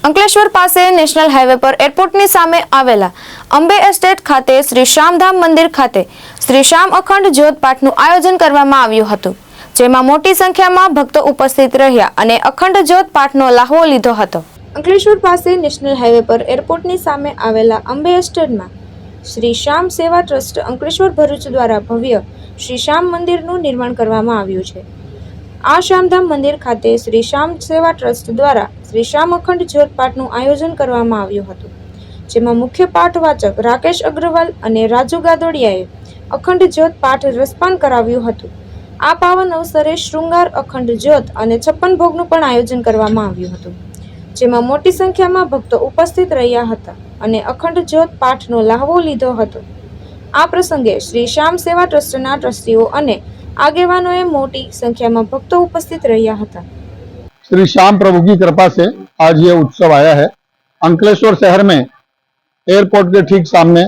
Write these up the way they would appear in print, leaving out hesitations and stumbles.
અંકલેશ્વર પાસે national highway પર એરપોર્ટની સામે આવેલા અંબે એસ્ટેટ ખાતે શ્રી શ્યામધામ મંદિર ખાતે શ્રી શ્યામ અખંડ જ્યોત પાઠનું આયોજન કરવામાં આવ્યું હતું, જેમાં મોટી સંખ્યામાં ભક્તો ઉપસ્થિત રહ્યા અને અખંડ જ્યોત પાઠનો લાહવો લીધો હતો। અંકલેશ્વર પાસે નેશનલ હાઈવે પર એરપોર્ટની સામે આવેલા અંબે એસ્ટેટમાં શ્રી શ્યામ સેવા ટ્રસ્ટ અંકલેશ્વર ભરૂચ દ્વારા ભવ્ય શ્રી શ્યામ મંદિરનું નિર્માણ કરવામાં આવ્યું છે। આ શ્યામધામ મંદિર ખાતે શ્રી શ્યામ સેવા ટ્રસ્ટ દ્વારા શ્રી શ્યામ અખંડ જ્યોત પાઠનું આયોજન કરવામાં આવ્યું હતું, જેમાં મુખ્ય પાઠવાચક રાકેશ અગ્રવાલ અને રાજુ ગાદોડિયાએ અખંડ જ્યોત પાઠ રસપાન કરાવ્યું હતું। આ પાવન અવસરે શૃંગાર અખંડ જ્યોત અને 56 ભોગનું પણ આયોજન કરવામાં આવ્યું હતું, જેમાં મોટી સંખ્યામાં ભક્તો ઉપસ્થિત રહ્યા હતા અને અખંડ જ્યોત પાઠનો લાહવો લીધો હતો। આ પ્રસંગે શ્રી શ્યામ સેવા ટ્રસ્ટના ટ્રસ્ટીઓ અને आगेवानों मोटी संख्या में भक्तों उपस्थित रहा था। श्री श्याम प्रभु की कृपा से आज ये उत्सव आया है। अंकलेश्वर शहर में एयरपोर्ट के ठीक सामने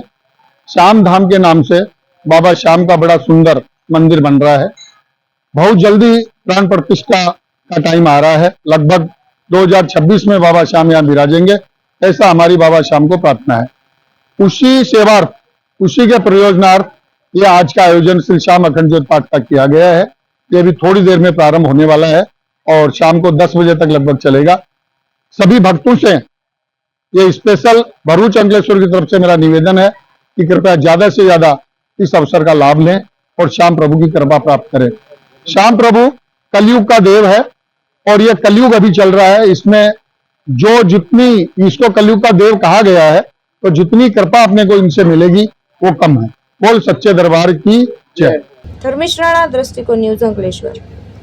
श्याम धाम के नाम से बाबा श्याम का बड़ा सुंदर मंदिर बन रहा है। बहुत जल्दी प्राण प्रतिष्ठा का टाइम आ रहा है। लगभग 2026 में बाबा श्याम यहाँ विराजेंगे, ऐसा हमारी बाबा श्याम को प्रार्थना है। उसी सेवार्थ, उसी के प्रयोजनार्थ ये आज का आयोजन श्री श्याम अखंड ज्योत पाठ का किया गया है। ये अभी थोड़ी देर में प्रारंभ होने वाला है और शाम को 10 बजे तक लगभग चलेगा। सभी भक्तों से ये स्पेशल भरूच अंकलेश्वर की तरफ से मेरा निवेदन है कि कृपया ज्यादा से ज्यादा इस अवसर का लाभ लें और श्याम प्रभु की कृपा प्राप्त करें। श्याम प्रभु कलयुग का देव है और ये कलयुग अभी चल रहा है। इसमें जो जितनी इसको कलयुग का देव कहा गया है, तो जितनी कृपा अपने को इनसे मिलेगी वो कम है। बोल सच्चे दरबार की जय। धर्मेश राणा, दृष्टिकोण न्यूज़, अंकलेश्वर।